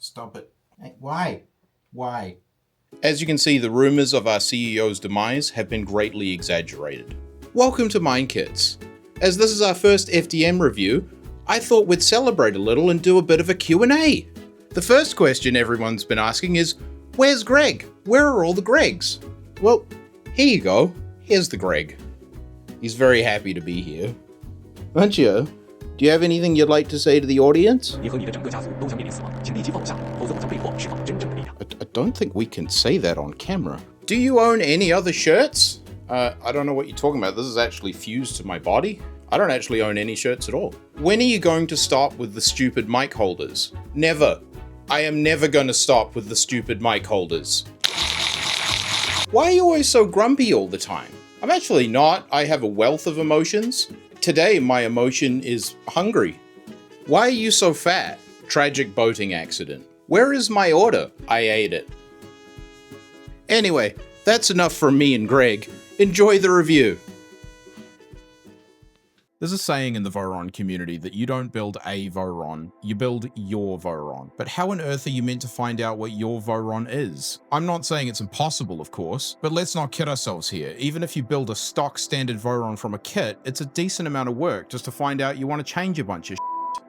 Stop it. Hey, why? Why? As you can see, the rumors of our CEO's demise have been greatly exaggerated. Welcome to MindKits. As this is our first FDM review, I thought we'd celebrate a little and do a bit of a Q&A. The first question everyone's been asking is, where's Greg? Where are all the Gregs? Well, here you go. Here's the Greg. He's very happy to be here. Aren't you? Do you have anything you'd like to say to the audience? I don't think we can say that on camera. Do you own any other shirts? I don't know what you're talking about. This is actually fused to my body. I don't actually own any shirts at all. When are you going to stop with the stupid mic holders? Never. I am never going to stop with the stupid mic holders. Why are you always so grumpy all the time? I'm actually not. I have a wealth of emotions. Today, my emotion is hungry. Why are you so fat? Tragic boating accident. Where is my order? I ate it. Anyway, that's enough from me and Greg. Enjoy the review. There's a saying in the Voron community that you don't build a Voron, you build your Voron. But how on earth are you meant to find out what your Voron is? I'm not saying it's impossible, of course, but let's not kid ourselves here. Even if you build a stock standard Voron from a kit, it's a decent amount of work just to find out you want to change a bunch of shit.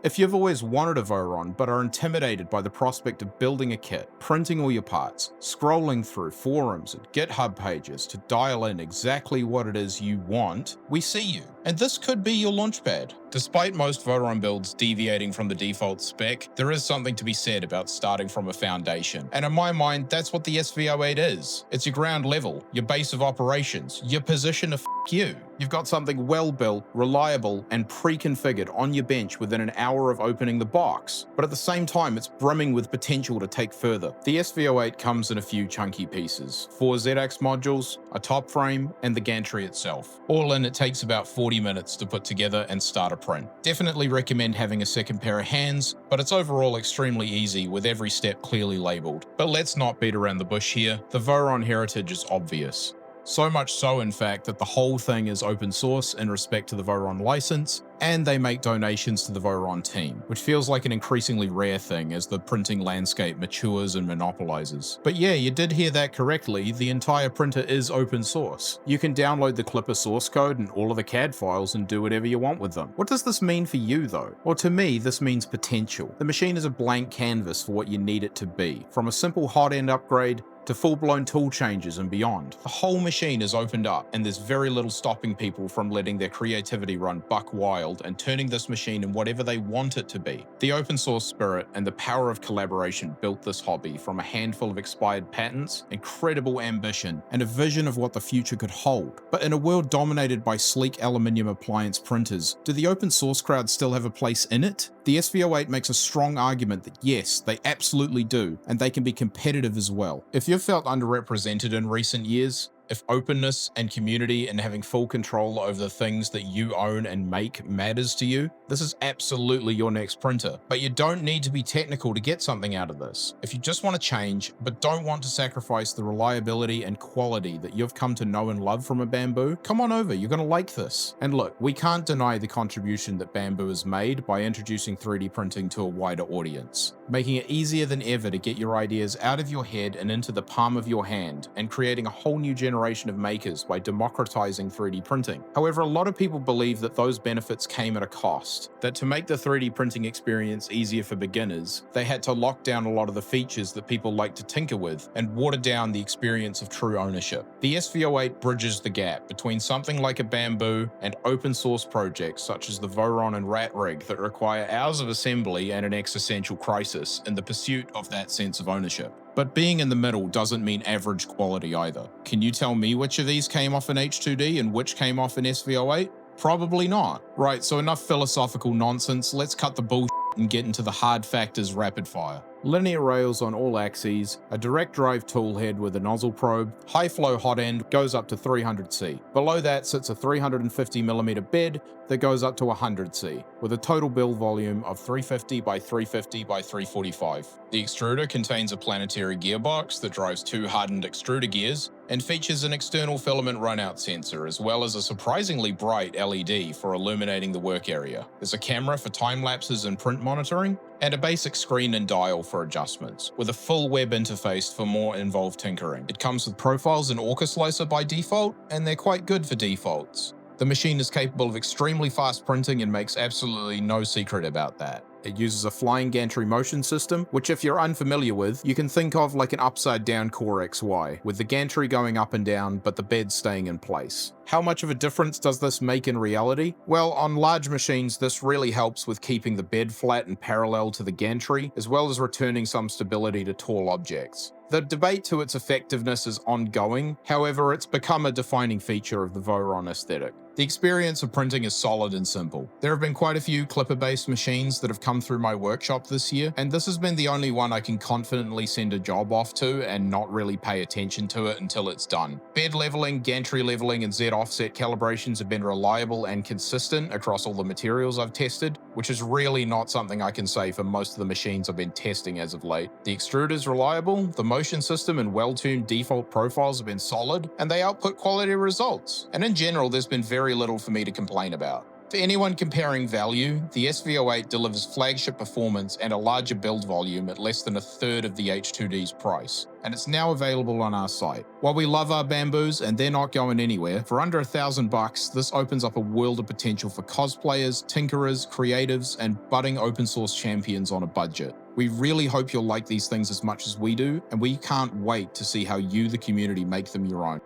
If you've always wanted a Voron but are intimidated by the prospect of building a kit, printing all your parts, scrolling through forums and GitHub pages to dial in exactly what it is you want, we see you. And this could be your launchpad. Despite most Voron builds deviating from the default spec, there is something to be said about starting from a foundation. And in my mind, that's what the SV08 is. It's your ground level, your base of operations, your position of you. You've got something well built, reliable, and pre-configured on your bench within an hour of opening the box. But at the same time, it's brimming with potential to take further. The SV08 comes in a few chunky pieces: 4 ZX modules, a top frame, and the gantry itself. All in, it takes about 40 minutes to put together and start a print. Definitely recommend having a second pair of hands, but it's overall extremely easy with every step clearly labeled. But let's not beat around the bush here. The Voron heritage is obvious. So much so, in fact, that the whole thing is open source in respect to the Voron license, and they make donations to the Voron team, which feels like an increasingly rare thing as the printing landscape matures and monopolizes. But yeah, you did hear that correctly, the entire printer is open source. You can download the Clipper source code and all of the CAD files and do whatever you want with them. What does this mean for you though? Well, to me, this means potential. The machine is a blank canvas for what you need it to be, from a simple hot end upgrade to full-blown tool changes and beyond. The whole machine is opened up, and there's very little stopping people from letting their creativity run buck wild and turning this machine in whatever they want it to be. The open source spirit and the power of collaboration built this hobby from a handful of expired patents, incredible ambition, and a vision of what the future could hold. But in a world dominated by sleek aluminium appliance printers, do the open source crowd still have a place in it? The SV08 makes a strong argument that yes, they absolutely do, and they can be competitive as well. If you've felt underrepresented in recent years, if openness and community and having full control over the things that you own and make matters to you, this is absolutely your next printer. But you don't need to be technical to get something out of this. If you just want to change, but don't want to sacrifice the reliability and quality that you've come to know and love from a Bamboo, come on over, you're going to like this. And look, we can't deny the contribution that Bamboo has made by introducing 3D printing to a wider audience, making it easier than ever to get your ideas out of your head and into the palm of your hand, and creating a whole new generation of makers by democratizing 3D printing. However, a lot of people believe that those benefits came at a cost, that to make the 3D printing experience easier for beginners, they had to lock down a lot of the features that people like to tinker with and water down the experience of true ownership. The SV08 bridges the gap between something like a Bamboo and open source projects such as the Voron and Rat Rig that require hours of assembly and an existential crisis in the pursuit of that sense of ownership. But being in the middle doesn't mean average quality either. Can you tell me which of these came off in H2D and which came off in SV08? Probably not. Right, so enough philosophical nonsense, let's cut the bullshit and get into the hard factors rapid fire. Linear rails on all axes, a direct drive tool head with a nozzle probe, high flow hot end goes up to 300C. Below that sits a 350mm bed that goes up to 100C, with a total build volume of 350 by 350 by 345. The extruder contains a planetary gearbox that drives 2 hardened extruder gears and features an external filament runout sensor as well as a surprisingly bright LED for illuminating the work area. There's a camera for time lapses and print monitoring, and a basic screen and dial for adjustments, with a full web interface for more involved tinkering. It comes with profiles and Orca Slicer by default, and they're quite good for defaults. The machine is capable of extremely fast printing and makes absolutely no secret about that. It uses a flying gantry motion system, which if you're unfamiliar with, you can think of like an upside down Core XY, with the gantry going up and down, but the bed staying in place. How much of a difference does this make in reality? Well, on large machines, this really helps with keeping the bed flat and parallel to the gantry, as well as returning some stability to tall objects. The debate to its effectiveness is ongoing, however, it's become a defining feature of the Voron aesthetic. The experience of printing is solid and simple. There have been quite a few clipper-based machines that have come through my workshop this year, and this has been the only one I can confidently send a job off to and not really pay attention to it until it's done. Bed leveling, gantry leveling, and Z offset calibrations have been reliable and consistent across all the materials I've tested, which is really not something I can say for most of the machines I've been testing as of late. The extruder is reliable, the motion system and well-tuned default profiles have been solid, and they output quality results. And in general, there's been very little for me to complain about. For anyone comparing value, the SV08 delivers flagship performance and a larger build volume at less than a third of the H2D's price, and it's now available on our site. While we love our bamboos and they're not going anywhere, for under $1,000, this opens up a world of potential for cosplayers, tinkerers, creatives, and budding open source champions on a budget. We really hope you'll like these things as much as we do, and we can't wait to see how you, the community, make them your own.